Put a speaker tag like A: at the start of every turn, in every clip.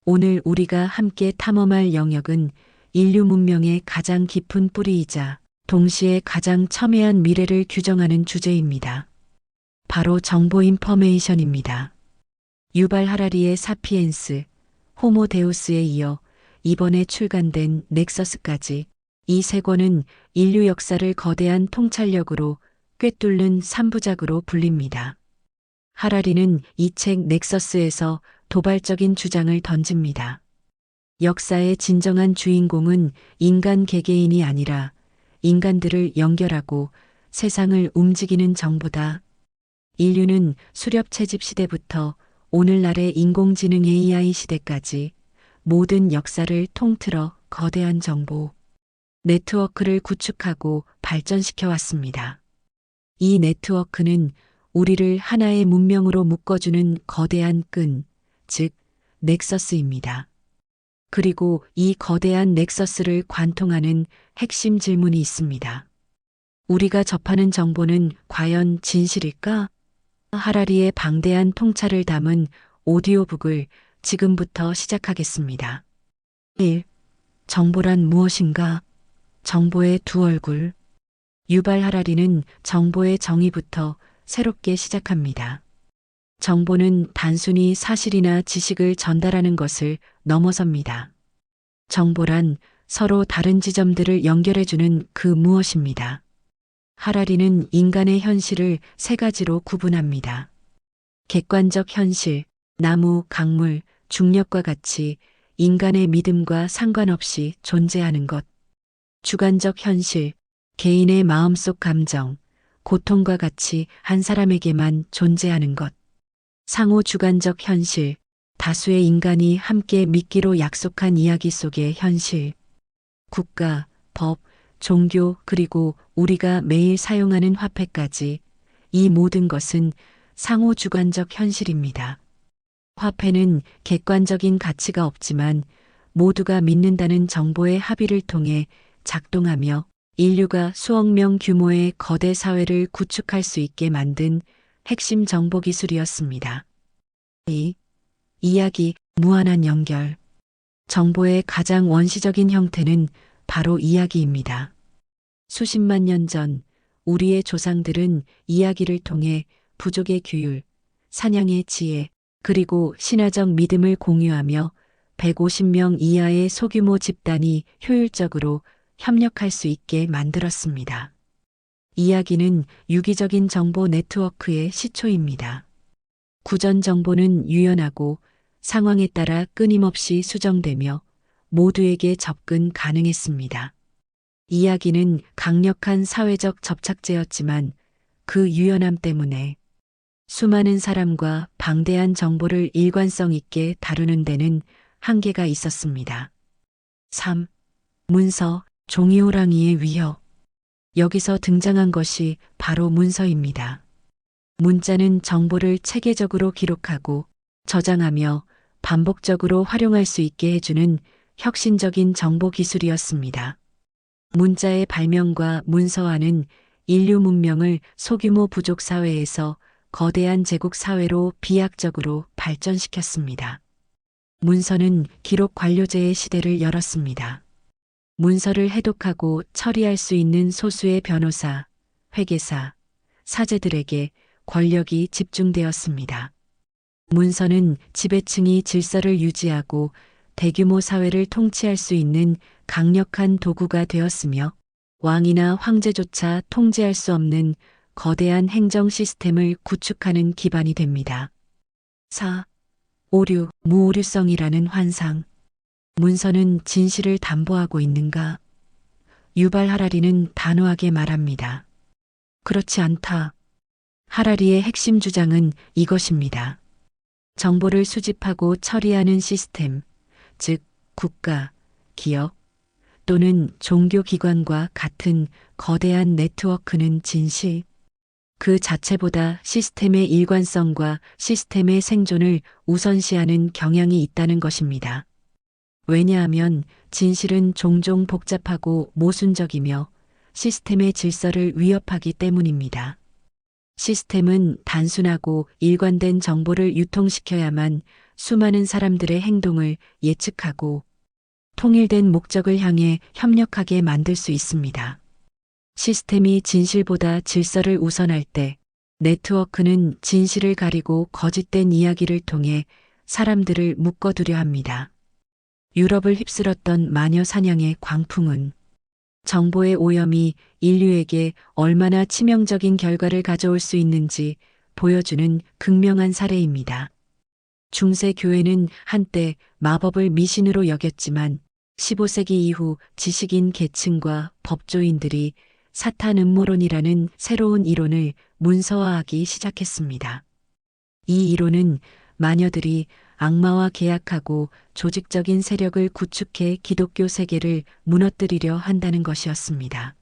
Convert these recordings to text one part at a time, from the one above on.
A: 오늘 우리가 함께 탐험할 영역은 인류 문명의 가장 깊은 뿌리이자 동시에 가장 첨예한 미래를 규정하는 주제입니다. 바로 정보 인포메이션입니다. 유발 하라리의 사피엔스, 호모 데우스에 이어 이번에 출간된 넥서스까지 이 세 권은 인류 역사를 거대한 통찰력으로 꿰뚫는 3부작으로 불립니다. 하라리는 이 책 넥서스에서 도발적인 주장을 던집니다. 역사의 진정한 주인공은 인간 개개인이 아니라 인간들을 연결하고 세상을 움직이는 정보다. 인류는 수렵 채집 시대부터 오늘날의 인공지능 AI 시대까지 모든 역사를 통틀어 거대한 정보 네트워크를 구축하고 발전시켜 왔습니다. 이 네트워크는 우리를 하나의 문명으로 묶어주는 거대한 끈, 즉 넥서스입니다. 그리고 이 거대한 넥서스를 관통하는 핵심 질문이 있습니다. 우리가 접하는 정보는 과연 진실일까? 하라리의 방대한 통찰을 담은 오디오북을 지금부터 시작하겠습니다. 1. 정보란 무엇인가? 정보의 두 얼굴. 유발 하라리는 정보의 정의부터 새롭게 시작합니다. 정보는 단순히 사실이나 지식을 전달하는 것을 넘어섭니다. 정보란 서로 다른 지점들을 연결해주는 그 무엇입니다. 하라리는 인간의 현실을 세 가지로 구분합니다. 객관적 현실, 나무, 강물, 중력과 같이 인간의 믿음과 상관없이 존재하는 것. 주관적 현실, 개인의 마음속 감정, 고통과 같이 한 사람에게만 존재하는 것. 상호 주관적 현실, 다수의 인간이 함께 믿기로 약속한 이야기 속의 현실. 국가, 법, 종교 그리고 우리가 매일 사용하는 화폐까지 이 모든 것은 상호 주관적 현실입니다. 화폐는 객관적인 가치가 없지만 모두가 믿는다는 정보의 합의를 통해 작동하며 인류가 수억 명 규모의 거대 사회를 구축할 수 있게 만든 핵심 정보 기술이었습니다. 2. 이야기, 무한한 연결. 정보의 가장 원시적인 형태는 바로 이야기입니다. 수십만 년 전 우리의 조상들은 이야기를 통해 부족의 규율, 사냥의 지혜, 그리고 신화적 믿음을 공유하며 150명 이하의 소규모 집단이 효율적으로 협력할 수 있게 만들었습니다. 이야기는 유기적인 정보 네트워크의 시초입니다. 구전 정보는 유연하고 상황에 따라 끊임없이 수정되며 모두에게 접근 가능했습니다. 이야기는 강력한 사회적 접착제였지만 그 유연함 때문에 수많은 사람과 방대한 정보를 일관성 있게 다루는 데는 한계가 있었습니다. 3. 문서, 종이호랑이의 위협. 여기서 등장한 것이 바로 문서입니다. 문자는 정보를 체계적으로 기록하고 저장하며 반복적으로 활용할 수 있게 해주는 혁신적인 정보 기술이었습니다. 문자의 발명과 문서화는 인류 문명을 소규모 부족 사회에서 거대한 제국 사회로 비약적으로 발전시켰습니다. 문서는 기록 관료제의 시대를 열었습니다. 문서를 해독하고 처리할 수 있는 소수의 변호사, 회계사, 사제들에게 권력이 집중되었습니다. 문서는 지배층이 질서를 유지하고 대규모 사회를 통치할 수 있는 강력한 도구가 되었으며 왕이나 황제조차 통제할 수 없는 거대한 행정 시스템을 구축하는 기반이 됩니다. 4. 오류, 무오류성이라는 환상. 문서는 진실을 담보하고 있는가? 유발 하라리는 단호하게 말합니다. 그렇지 않다. 하라리의 핵심 주장은 이것입니다. 정보를 수집하고 처리하는 시스템, 즉 국가, 기업 또는 종교기관과 같은 거대한 네트워크는 진실, 그 자체보다 시스템의 일관성과 시스템의 생존을 우선시하는 경향이 있다는 것입니다. 왜냐하면 진실은 종종 복잡하고 모순적이며 시스템의 질서를 위협하기 때문입니다. 시스템은 단순하고 일관된 정보를 유통시켜야만 수많은 사람들의 행동을 예측하고 통일된 목적을 향해 협력하게 만들 수 있습니다. 시스템이 진실보다 질서를 우선할 때 네트워크는 진실을 가리고 거짓된 이야기를 통해 사람들을 묶어두려 합니다. 유럽을 휩쓸었던 마녀 사냥의 광풍은 정보의 오염이 인류에게 얼마나 치명적인 결과를 가져올 수 있는지 보여주는 극명한 사례입니다. 중세 교회는 한때 마법을 미신으로 여겼지만 15세기 이후 지식인 계층과 법조인들이 사탄 음모론이라는 새로운 이론을 문서화하기 시작했습니다. 이 이론은 마녀들이 악마와 계약하고 조직적인 세력을 구축해 기독교 세계를 무너뜨리려 한다는 것이었습니다.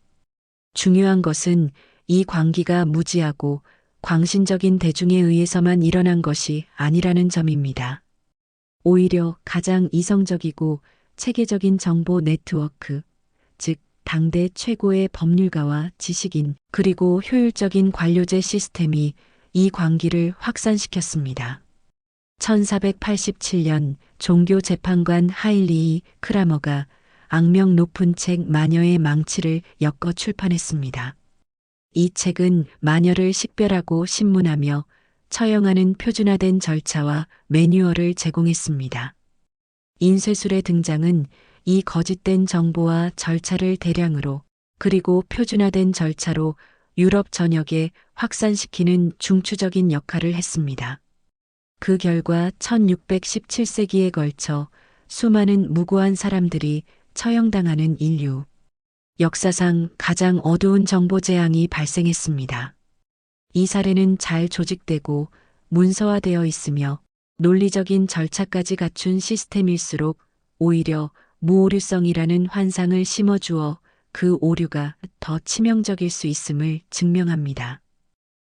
A: 중요한 것은 이 광기가 무지하고 광신적인 대중에 의해서만 일어난 것이 아니라는 점입니다. 오히려 가장 이성적이고 체계적인 정보 네트워크, 즉 당대 최고의 법률가와 지식인 그리고 효율적인 관료제 시스템이 이 광기를 확산시켰습니다. 1487년 종교재판관 하일리히 크라머가 악명 높은 책 마녀의 망치를 엮어 출판했습니다. 이 책은 마녀를 식별하고 신문하며 처형하는 표준화된 절차와 매뉴얼을 제공했습니다. 인쇄술의 등장은 이 거짓된 정보와 절차를 대량으로 그리고 표준화된 절차로 유럽 전역에 확산시키는 중추적인 역할을 했습니다. 그 결과 1617세기에 걸쳐 수많은 무고한 사람들이 처형당하는 인류 역사상 가장 어두운 정보 재앙이 발생했습니다. 이 사례는 잘 조직되고 문서화되어 있으며 논리적인 절차까지 갖춘 시스템일수록 오히려 무오류성이라는 환상을 심어주어 그 오류가 더 치명적일 수 있음을 증명합니다.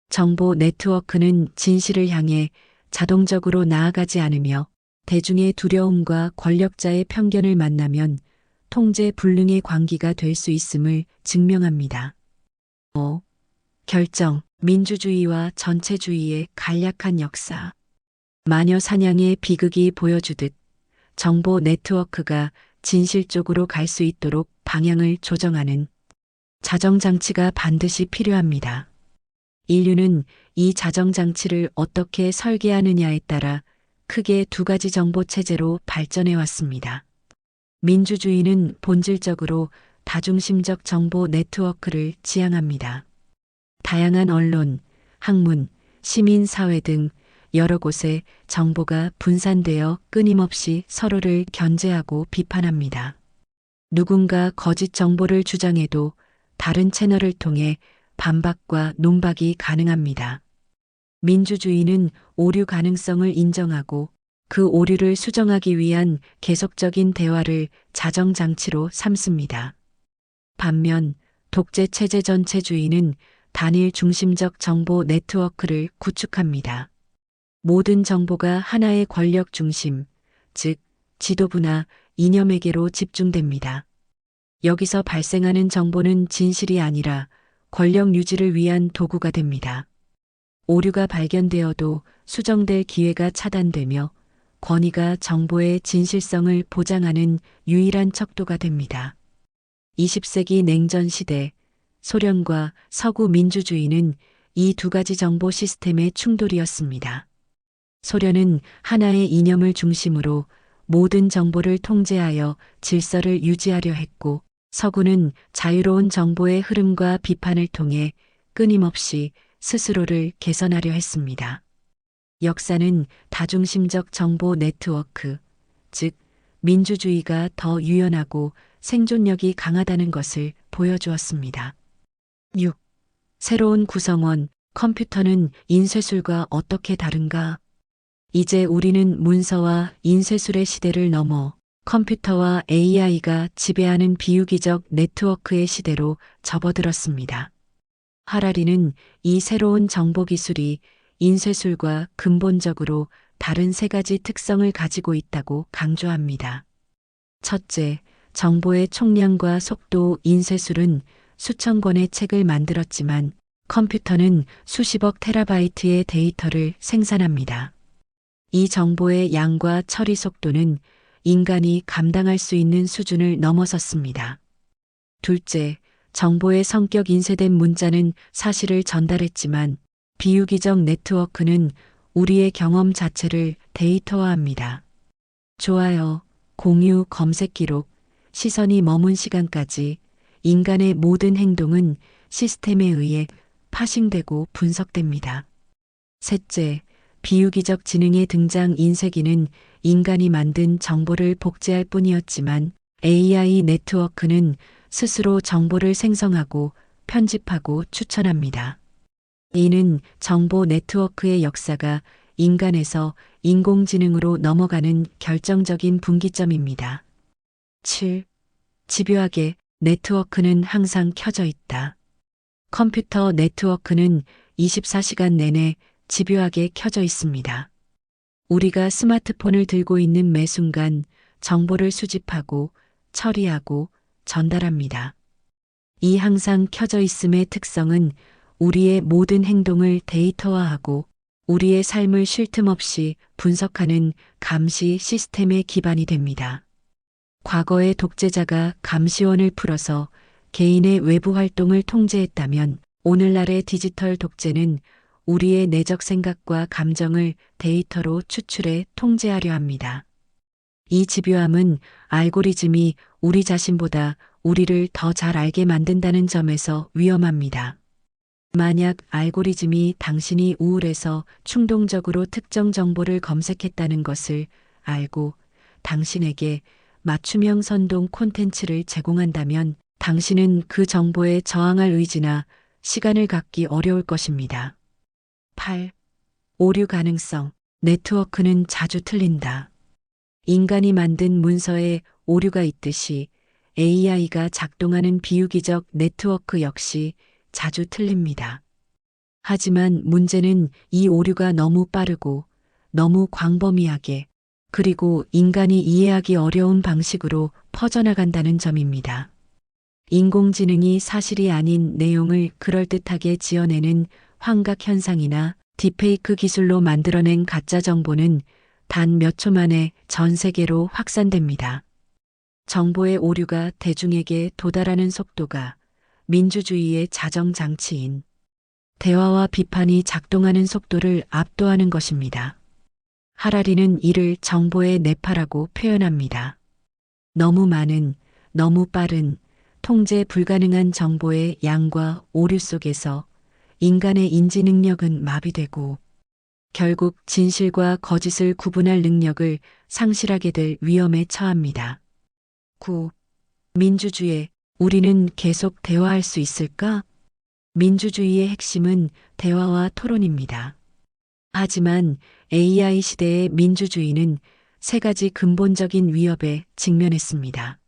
A: 정보 네트워크는 진실을 향해 자동적으로 나아가지 않으며 대중의 두려움과 권력자의 편견을 만나면 통제 불능의 광기가 될 수 있음을 증명합니다. 5. 결정, 민주주의와 전체주의의 간략한 역사. 마녀 사냥의 비극이 보여주듯 정보 네트워크가 진실 쪽으로 갈 수 있도록 방향을 조정하는 자정장치가 반드시 필요합니다. 인류는 이 자정장치를 어떻게 설계하느냐에 따라 크게 두 가지 정보 체제로 발전해 왔습니다. 민주주의는 본질적으로 다중심적 정보 네트워크를 지향합니다. 다양한 언론, 학문, 시민사회 등 여러 곳에 정보가 분산되어 끊임없이 서로를 견제하고 비판합니다. 누군가 거짓 정보를 주장해도 다른 채널을 통해 반박과 논박이 가능합니다. 민주주의는 오류 가능성을 인정하고 그 오류를 수정하기 위한 계속적인 대화를 자정장치로 삼습니다. 반면 독재 체제 전체주의는 단일 중심적 정보 네트워크를 구축합니다. 모든 정보가 하나의 권력 중심, 즉 지도부나 이념에게로 집중됩니다. 여기서 발생하는 정보는 진실이 아니라 권력 유지를 위한 도구가 됩니다. 오류가 발견되어도 수정될 기회가 차단되며 권위가 정보의 진실성을 보장하는 유일한 척도가 됩니다. 20세기 냉전 시대 소련과 서구 민주주의는 이 두 가지 정보 시스템의 충돌이었습니다. 소련은 하나의 이념을 중심으로 모든 정보를 통제하여 질서를 유지하려 했고 서구는 자유로운 정보의 흐름과 비판을 통해 끊임없이 스스로를 개선하려 했습니다. 역사는 다중심적 정보 네트워크, 즉 민주주의가 더 유연하고 생존력이 강하다는 것을 보여주었습니다. 6. 새로운 구성원, 컴퓨터는 인쇄술과 어떻게 다른가? 이제 우리는 문서와 인쇄술의 시대를 넘어 컴퓨터와 AI가 지배하는 비유기적 네트워크의 시대로 접어들었습니다. 하라리는 이 새로운 정보 기술이 인쇄술과 근본적으로 다른 세 가지 특성을 가지고 있다고 강조합니다. 첫째, 정보의 총량과 속도. 인쇄술은 수천 권의 책을 만들었지만 컴퓨터는 수십억 테라바이트의 데이터를 생산합니다. 이 정보의 양과 처리 속도는 인간이 감당할 수 있는 수준을 넘어섰습니다. 둘째, 정보의 성격 인쇄된 문자는 사실을 전달했지만 비유기적 네트워크는 우리의 경험 자체를 데이터화합니다. 좋아요, 공유, 검색 기록, 시선이 머문 시간까지 인간의 모든 행동은 시스템에 의해 파싱되고 분석됩니다. 셋째, 비유기적 지능의 등장. 인쇄기는 인간이 만든 정보를 복제할 뿐이었지만 AI 네트워크는 스스로 정보를 생성하고 편집하고 추천합니다. 이는 정보 네트워크의 역사가 인간에서 인공지능으로 넘어가는 결정적인 분기점입니다. 7. 집요하게 네트워크는 항상 켜져 있다. 컴퓨터 네트워크는 24시간 내내 집요하게 켜져 있습니다. 우리가 스마트폰을 들고 있는 매 순간 정보를 수집하고 처리하고 전달합니다. 이 항상 켜져 있음의 특성은 우리의 모든 행동을 데이터화하고 우리의 삶을 쉴 틈 없이 분석하는 감시 시스템의 기반이 됩니다. 과거의 독재자가 감시원을 풀어서 개인의 외부 활동을 통제했다면 오늘날의 디지털 독재는 우리의 내적 생각과 감정을 데이터로 추출해 통제하려 합니다. 이 집요함은 알고리즘이 우리 자신보다 우리를 더 잘 알게 만든다는 점에서 위험합니다. 만약 알고리즘이 당신이 우울해서 충동적으로 특정 정보를 검색했다는 것을 알고 당신에게 맞춤형 선동 콘텐츠를 제공한다면 당신은 그 정보에 저항할 의지나 시간을 갖기 어려울 것입니다. 8. 오류 가능성. 네트워크는 자주 틀린다. 인간이 만든 문서에 오류가 있듯이 AI가 작동하는 비유기적 네트워크 역시 자주 틀립니다. 하지만 문제는 이 오류가 너무 빠르고 너무 광범위하게 그리고 인간이 이해하기 어려운 방식으로 퍼져나간다는 점입니다. 인공지능이 사실이 아닌 내용을 그럴듯하게 지어내는 환각 현상이나 딥페이크 기술로 만들어낸 가짜 정보는 단 몇 초 만에 전 세계로 확산됩니다. 정보의 오류가 대중에게 도달하는 속도가 민주주의의 자정장치인 대화와 비판이 작동하는 속도를 압도하는 것입니다. 하라리는 이를 정보의 뇌파라고 표현합니다. 너무 많은, 너무 빠른, 통제 불가능한 정보의 양과 오류 속에서 인간의 인지 능력은 마비되고 결국 진실과 거짓을 구분할 능력을 상실하게 될 위험에 처합니다. 9. 민주주의. 우리는 계속 대화할 수 있을까? 민주주의의 핵심은 대화와 토론입니다. 하지만 AI 시대의 민주주의는 세 가지 근본적인 위협에 직면했습니다.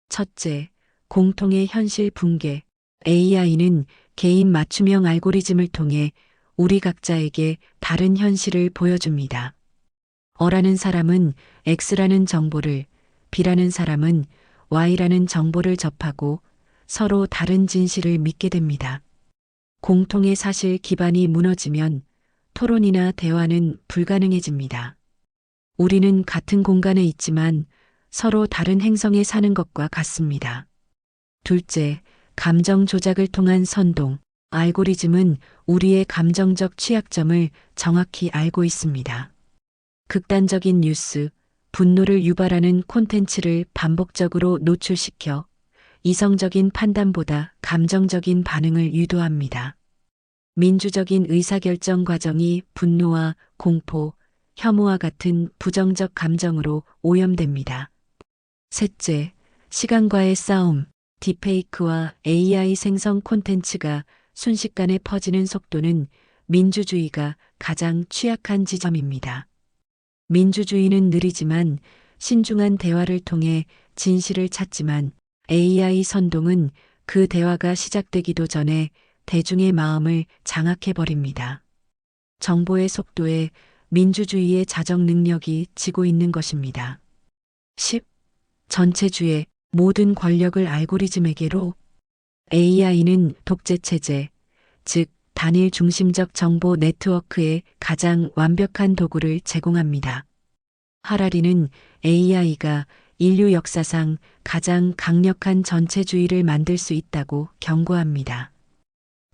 A: 첫째, 공통의 현실 붕괴. AI는 개인 맞춤형 알고리즘을 통해 우리 각자에게 다른 현실을 보여줍니다. 어라는 사람은 X라는 정보를, B라는 사람은 Y라는 정보를 접하고 서로 다른 진실을 믿게 됩니다. 공통의 사실 기반이 무너지면 토론이나 대화는 불가능해집니다. 우리는 같은 공간에 있지만 서로 다른 행성에 사는 것과 같습니다. 둘째, 감정 조작을 통한 선동. 알고리즘은 우리의 감정적 취약점을 정확히 알고 있습니다. 극단적인 뉴스, 분노를 유발하는 콘텐츠를 반복적으로 노출시켜 이성적인 판단보다 감정적인 반응을 유도합니다. 민주적인 의사결정 과정이 분노와 공포, 혐오와 같은 부정적 감정으로 오염됩니다. 셋째, 시간과의 싸움. 딥페이크와 AI 생성 콘텐츠가 순식간에 퍼지는 속도는 민주주의가 가장 취약한 지점입니다. 민주주의는 느리지만 신중한 대화를 통해 진실을 찾지만 AI 선동은 그 대화가 시작되기도 전에 대중의 마음을 장악해버립니다. 정보의 속도에 민주주의의 자정 능력이 지고 있는 것입니다. 10. 전체주의. 모든 권력을 알고리즘에게로. AI는 독재체제, 즉 단일 중심적 정보 네트워크의 가장 완벽한 도구를 제공합니다. 하라리는 AI가 인류 역사상 가장 강력한 전체주의를 만들 수 있다고 경고합니다.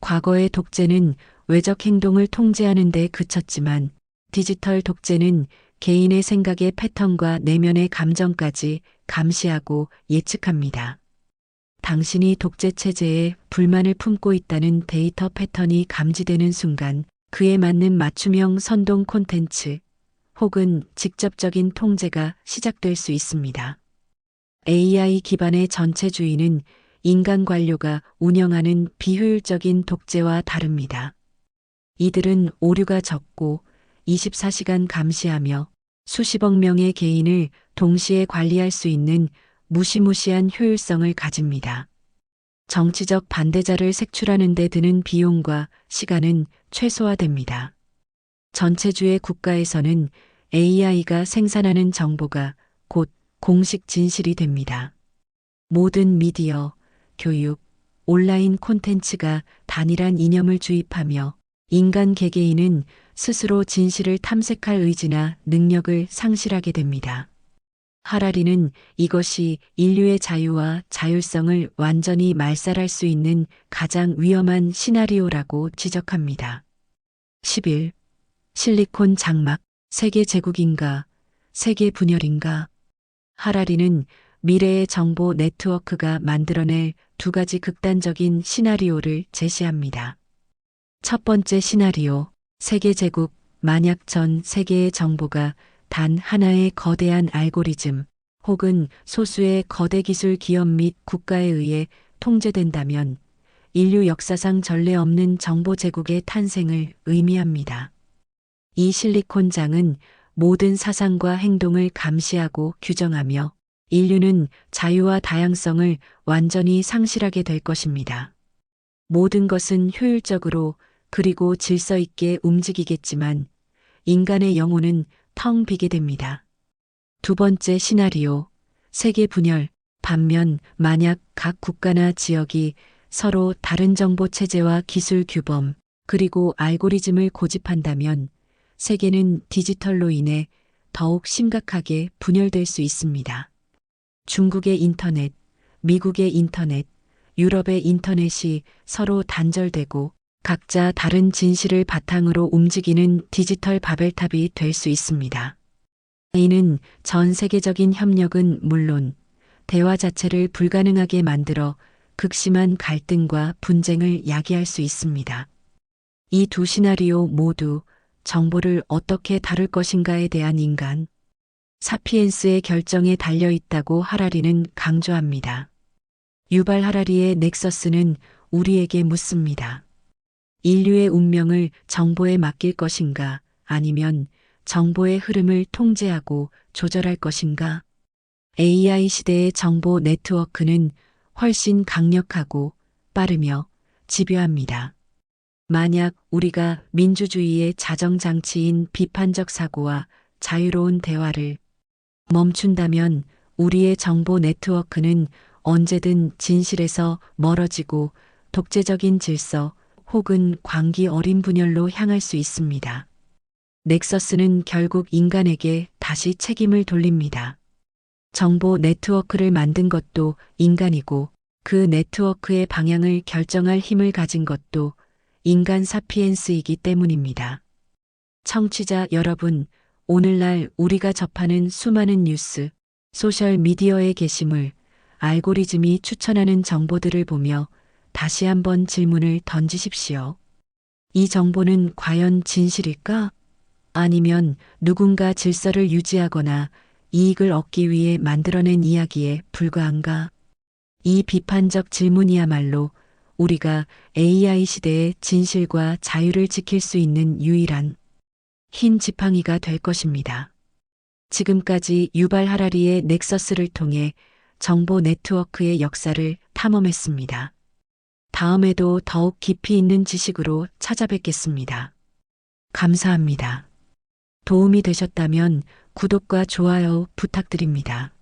A: 과거의 독재는 외적 행동을 통제하는 데 그쳤지만 디지털 독재는 개인의 생각의 패턴과 내면의 감정까지 감시하고 예측합니다. 당신이 독재 체제에 불만을 품고 있다는 데이터 패턴이 감지되는 순간 그에 맞는 맞춤형 선동 콘텐츠 혹은 직접적인 통제가 시작될 수 있습니다. AI 기반의 전체주의는 인간 관료가 운영하는 비효율적인 독재와 다릅니다. 이들은 오류가 적고 24시간 감시하며 수십억 명의 개인을 동시에 관리할 수 있는 무시무시한 효율성을 가집니다. 정치적 반대자를 색출하는 데 드는 비용과 시간은 최소화됩니다. 전체주의 국가에서는 AI가 생산하는 정보가 곧 공식 진실이 됩니다. 모든 미디어, 교육, 온라인 콘텐츠가 단일한 이념을 주입하며 인간 개개인은 스스로 진실을 탐색할 의지나 능력을 상실하게 됩니다. 하라리는 이것이 인류의 자유와 자율성을 완전히 말살할 수 있는 가장 위험한 시나리오라고 지적합니다. 11. 실리콘 장막, 세계 제국인가, 세계 분열인가? 하라리는 미래의 정보 네트워크가 만들어낼 두 가지 극단적인 시나리오를 제시합니다. 첫 번째 시나리오, 세계 제국, 만약 전 세계의 정보가 단 하나의 거대한 알고리즘 혹은 소수의 거대 기술 기업 및 국가에 의해 통제된다면 인류 역사상 전례 없는 정보 제국의 탄생을 의미합니다. 이 실리콘장은 모든 사상과 행동을 감시하고 규정하며 인류는 자유와 다양성을 완전히 상실하게 될 것입니다. 모든 것은 효율적으로 그리고 질서 있게 움직이겠지만 인간의 영혼은 텅 비게 됩니다. 두 번째 시나리오, 세계 분열. 반면 만약 각 국가나 지역이 서로 다른 정보 체제와 기술 규범, 그리고 알고리즘을 고집한다면 세계는 디지털로 인해 더욱 심각하게 분열될 수 있습니다. 중국의 인터넷, 미국의 인터넷, 유럽의 인터넷이 서로 단절되고 각자 다른 진실을 바탕으로 움직이는 디지털 바벨탑이 될 수 있습니다. 이는 전 세계적인 협력은 물론 대화 자체를 불가능하게 만들어 극심한 갈등과 분쟁을 야기할 수 있습니다. 이 두 시나리오 모두 정보를 어떻게 다룰 것인가에 대한 인간, 사피엔스의 결정에 달려 있다고 하라리는 강조합니다. 유발 하라리의 넥서스는 우리에게 묻습니다. 인류의 운명을 정보에 맡길 것인가 아니면 정보의 흐름을 통제하고 조절할 것인가? AI 시대의 정보 네트워크는 훨씬 강력하고 빠르며 집요합니다. 만약 우리가 민주주의의 자정장치인 비판적 사고와 자유로운 대화를 멈춘다면 우리의 정보 네트워크는 언제든 진실에서 멀어지고 독재적인 질서 혹은 광기 어린 분열로 향할 수 있습니다. 넥서스는 결국 인간에게 다시 책임을 돌립니다. 정보 네트워크를 만든 것도 인간이고 그 네트워크의 방향을 결정할 힘을 가진 것도 인간 사피엔스이기 때문입니다. 청취자 여러분, 오늘날 우리가 접하는 수많은 뉴스, 소셜 미디어의 게시물, 알고리즘이 추천하는 정보들을 보며 다시 한번 질문을 던지십시오. 이 정보는 과연 진실일까? 아니면 누군가 질서를 유지하거나 이익을 얻기 위해 만들어낸 이야기에 불과한가? 이 비판적 질문이야말로 우리가 AI 시대의 진실과 자유를 지킬 수 있는 유일한 흰 지팡이가 될 것입니다. 지금까지 유발 하라리의 넥서스를 통해 정보 네트워크의 역사를 탐험했습니다. 다음에도 더욱 깊이 있는 지식으로 찾아뵙겠습니다. 감사합니다. 도움이 되셨다면 구독과 좋아요 부탁드립니다.